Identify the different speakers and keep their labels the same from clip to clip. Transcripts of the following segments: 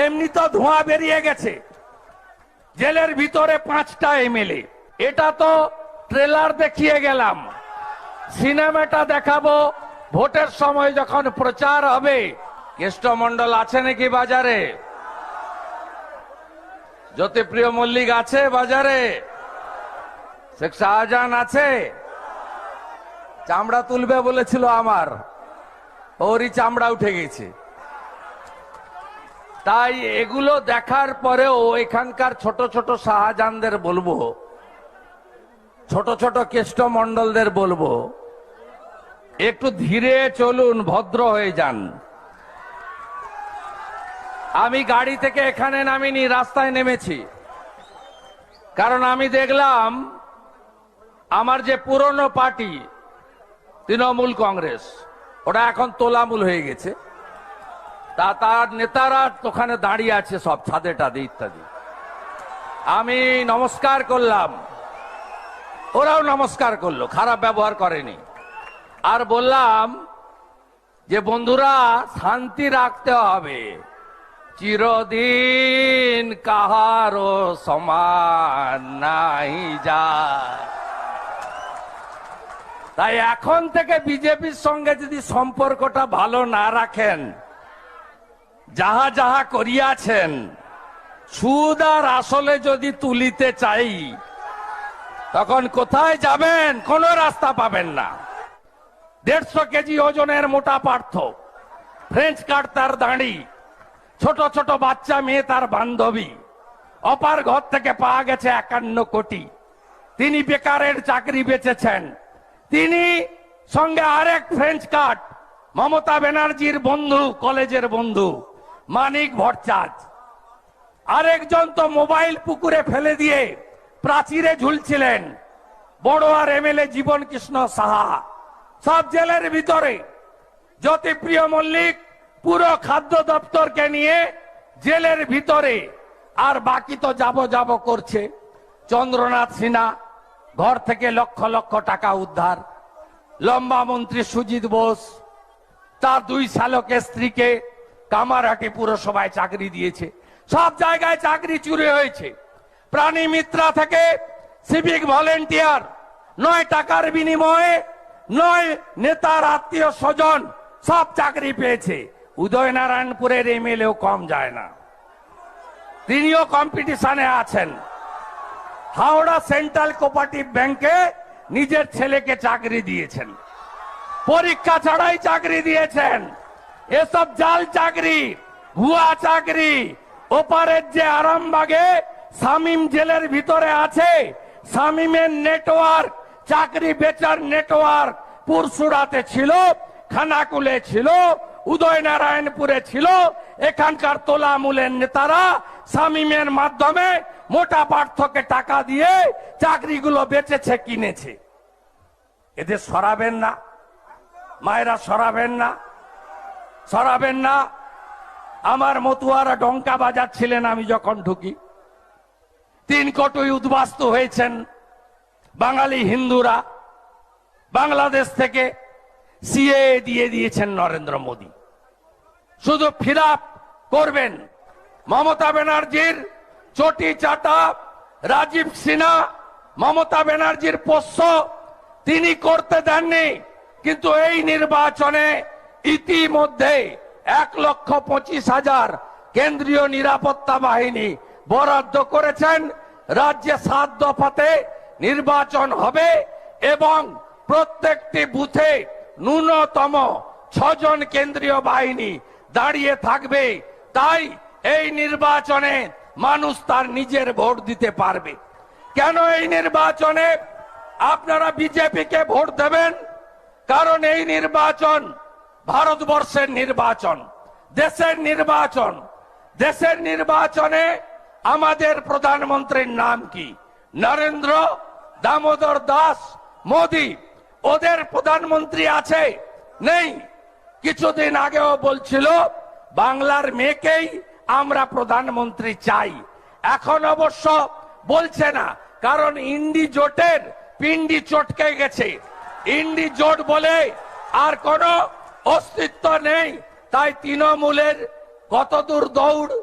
Speaker 1: এমনি তো ধোঁয়া বেরিয়ে গেছে, জেলের ভিতরে 5টা এমএলএ। এটা তো ট্রেলার দেখিয়ে গেলাম, সিনেমাটা দেখাবো ভোটের সময় যখন প্রচার হবে। কেষ্টমন্ডল আছে নাকি বাজারে? জ্যোতিপ্রিয় মল্লিক আছে বাজারে? শেখ শাহজাহান আছে? চামড়া তুলবে বলেছিল আমার, ওরই চামড়া উঠে গেছে। তাই এগুলো দেখার পরেও এখানকার ছোট ছোট শাহজাহানদের বলবো, ছোট ছোট কেষ্টমন্ডলদের বলবো, একটু ধীরে চলুন, ভদ্র হয়ে যান। আমি গাড়ি থেকে এখানে নামিনি, রাস্তায় নেমেছি, কারণ আমি দেখলাম আমার যে পুরনো পার্টি তৃণমূল কংগ্রেস, ওটা এখন তোলামূল হয়ে গেছে। তার নেতারা ওখানে দাঁড়িয়ে আছে সব ছাদে টাদে ইত্যাদি। আমি নমস্কার করলাম, ওরাও নমস্কার করলো, খারাপ ব্যবহার করেনি। আর বললাম যে বন্ধুরা, শান্তি রাখতে হবে, চিরদিন কাহারো সমান নাই যায়। তাই এখন থেকে বিজেপির সঙ্গে যদি সম্পর্কটা ভালো না রাখেন, যাহা যাহা করিয়াছেন, সুদ আর আসলে যদি তুলিতে চাই, তখন কোথায় যাবেন? কোন রাস্তা পাবেন না। 150 কেজি ওজনের মোটা পার্থ, ফ্রেঞ্চ কাট তার দাঁড়ি, ছোট ছোট বাচ্চা মেয়ে তার বান্ধবী, অপার ঘর থেকে পাওয়া গেছে 51 কোটি। তিনি বেকারের চাকরি বেচেছেন। তিনি সঙ্গে আরেক ফ্রেঞ্চ কাট, মমতা ব্যানার্জির বন্ধু, কলেজের বন্ধু মানিক ভট্টাচার্য। আরেকজন তো মোবাইল পুকুরে ফেলে দিয়ে প্রাচীরে ঝুলছিলেন, বড়োয়ার এমএলএ জীবন কৃষ্ণ সাহা, সব জেলের ভিতরে। জ্যোতিপ্রিয় মল্লিক পুরো খাদ্য দপ্তরকে নিয়ে জেলের ভিতরে, আর বাকি তো যাব করছে। চন্দ্রনাথ সিনহা, ঘর থেকে লক্ষ লক্ষ টাকা উদ্ধার। লম্বা মন্ত্রী সুজিত বোস, তার 2 শ্যালকের স্ত্রীকে কামারহাটি পুরসভায় চাকরি দিয়েছে। সব জায়গায় চাকরি চুরি হয়েছে। প্রাণী মিত্রা থেকে সিভিক ভলেন্টিয়ার, 9 টাকার বিনিময়ে 9 নেতার আত্মীয় স্বজন সব চাকরি পেয়েছে। উদয়নারায়ণপুরের এমএলএও কম যায় না, তিনিও কম্পিটিশনে আছেন। হাওড়া সেন্ট্রাল কোঅপারেটিভ ব্যাংকে নিজের ছেলেকে চাকরি দিয়েছেন, পরীক্ষা ছাড়াই চাকরি দিয়েছেন। এসব জাল চাকরি, ভুয়া চাকরি। ওপারের যে আরামবাগে শামীম জেলের ভিতরে আছে, শামীমের নেটওয়ার্ক, চাকরি বেচার নেটওয়ার্ক পুরসুরাতে ছিল, খানাকুলে ছিল, উদয়নারায়ণপুরে ছিল। এখানকার তোলামূলের নেতারা শামীমের মাধ্যমে মোটা পার্থকে টাকা দিয়ে চাকরিগুলো বেচেছে, কিনেছে। এদের সরাবেন না মায়েরা, সরাবেন না, সরাবেন না। আমার মতুয়ারা ডঙ্কা বাজাচ্ছিলেন আমি যখন ঢুকি। 3 কোটি উদ্বাস্তু হয়েছেন বাঙালি হিন্দুরা। বাংলাদেশ থেকে সিএ দিয়ে দিয়েছেন নরেন্দ্র মোদী। শুধু ফিরাপ করবেন। মমতা ব্যানার্জির চটি চাটা রাজীব সিনহা, মমতা ব্যানার্জির পোষ্য, তিনি করতে দেননি। কিন্তু এই নির্বাচনে ইতিমধ্যে 1,25,000 কেন্দ্রীয় নিরাপত্তা বাহিনী বরাদ্দ করেছেন। রাজ্যে 7 দফাতে নির্বাচন হবে এবং প্রত্যেকটি বুথে ন্যূনতম 6 জন কেন্দ্রীয় বাহিনী দাঁড়িয়ে থাকবে। তাই এই নির্বাচনে মানুষ তার নিজের ভোট দিতে পারবে। কেন এই নির্বাচনে আপনারা বিজেপিকে ভোট দেবেন? কারণ এই নির্বাচন ভারতবর্ষের নির্বাচন, দেশের নির্বাচন। দেশের নির্বাচনে আমাদের প্রধানমন্ত্রীর নাম কি? নরেন্দ্র দামোদর দাস মোদী। ওদের প্রধানমন্ত্রী আছে? নেই। কিছুদিন আগেও বলছিল বাংলার মেয়েকেই আমরা প্রধানমন্ত্রী চাই। এখন অবশ্য বলছে না, কারণ ইন্ডি জোটের পিন্ডি চটকে গেছে। ইন্ডি জোট বলে আর কোনো অস্তিত্ব নেই। তাই তৃণমূলের কতদূর দৌড়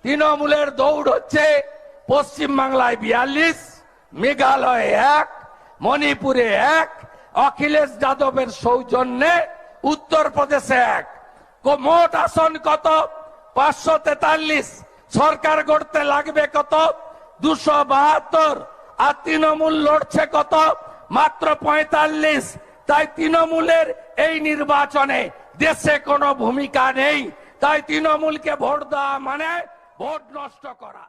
Speaker 1: তৃণমূলের দৌড় হচ্ছে পশ্চিমবাংলায় 42, মেঘালয়ে 1, মণিপুরে 1, অখিলেশ যাদবের সৌজন্যে উত্তরপ্রদেশে 1। মোট আসন কত? 543। সরকার গড়তে লাগবে কত? 272। আর তৃণমূল লড়ছে কত? মাত্র 45। তাই তৃণমূলের এই নির্বাচনে দেশে কোনো ভূমিকা নেই। তাই তৃণমূলকে ভোট দেওয়া মানে ভোট নষ্ট করা।